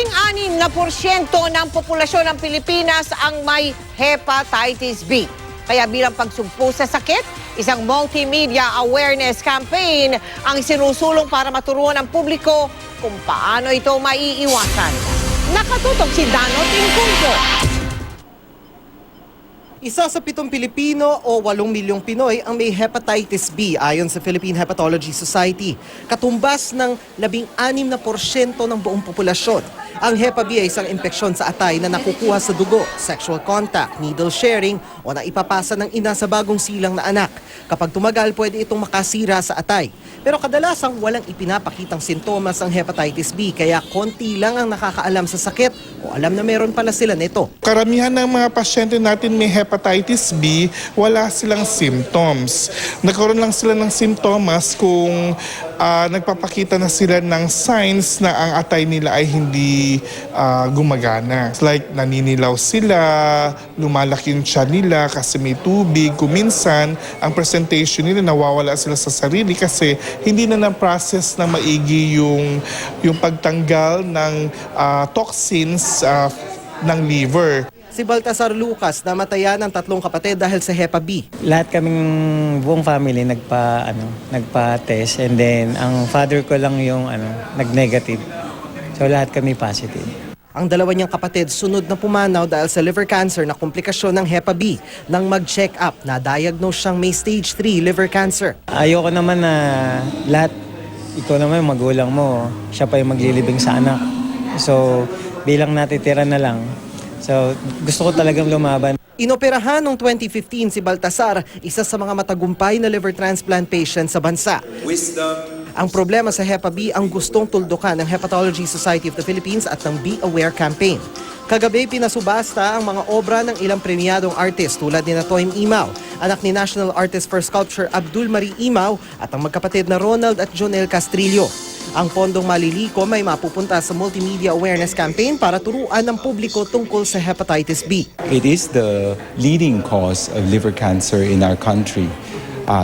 16% ng populasyon ng Pilipinas ang may hepatitis B. Kaya bilang pagsugpo sa sakit, isang multimedia awareness campaign ang sinusulong para maturuan ang publiko kung paano ito maiiwasan. Nakatutok si Dano Tingkungko. Isa sa 7 Pilipino o 8 milyong Pinoy ang may hepatitis B ayon sa Philippine Hepatology Society. Katumbas ng 16% ng buong populasyon. Ang Hepa B ay isang impeksyon sa atay na nakukuha sa dugo, sexual contact, needle sharing o naipapasa ng ina sa bagong silang na anak. Kapag tumagal, pwede itong makasira sa atay. Pero kadalasang walang ipinapakitang sintomas ang hepatitis B kaya konti lang ang nakakaalam sa sakit o alam na meron pala sila nito. Karamihan ng mga pasyente natin may hepatitis B, wala silang symptoms. Nagkaroon lang sila ng simptomas kung nagpapakita na sila ng signs na ang atay nila ay hindi gumagana. It's like naninilaw sila, lumalaki yung tiyan nila kasi may tubig. Kuminsan, ang presentation nila nawawala sila sa sarili kasi hindi na na-process na maigi yung pagtanggal ng toxins ng liver. Si Baltasar Lucas namatayan ng 3 kapatid dahil sa Hepa B. Lahat kaming buong family nagpa-test and then ang father ko lang yung nag-negative. So lahat kami positive. Ang dalawa niyang kapatid sunod na pumanaw dahil sa liver cancer na komplikasyon ng Hepa B. Nang mag-check up, na-diagnose siyang may stage 3 liver cancer. Ayoko naman na lahat, ikaw naman yung magulang mo, siya pa yung maglilibing sa anak. So bilang natitira na lang. So, gusto ko talagang lumaban. Inoperahan noong 2015 si Baltasar, isa sa mga matagumpay na liver transplant patient sa bansa. Ang problema sa Hepa B ang gustong tuldukan ng Hepatology Society of the Philippines at ng Be Aware campaign. Kagabi, pinasubasta ang mga obra ng ilang premiadong artist tulad ni Toym Imaw, anak ni National Artist for Sculpture Abdul Marie Imaw at ang magkapatid na Ronald at Jonel Castrillo. Ang pondong malilikom ay mapupunta sa multimedia awareness campaign para turuan ng publiko tungkol sa hepatitis B. It is the leading cause of liver cancer in our country.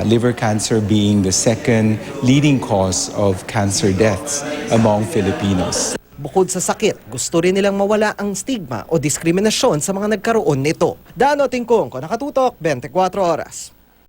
Liver cancer being the second leading cause of cancer deaths among Filipinos. Bukod sa sakit, gusto rin nilang mawala ang stigma o diskriminasyon sa mga nagkaroon nito. Dano Tingkungko, Nakatutok, 24 Oras.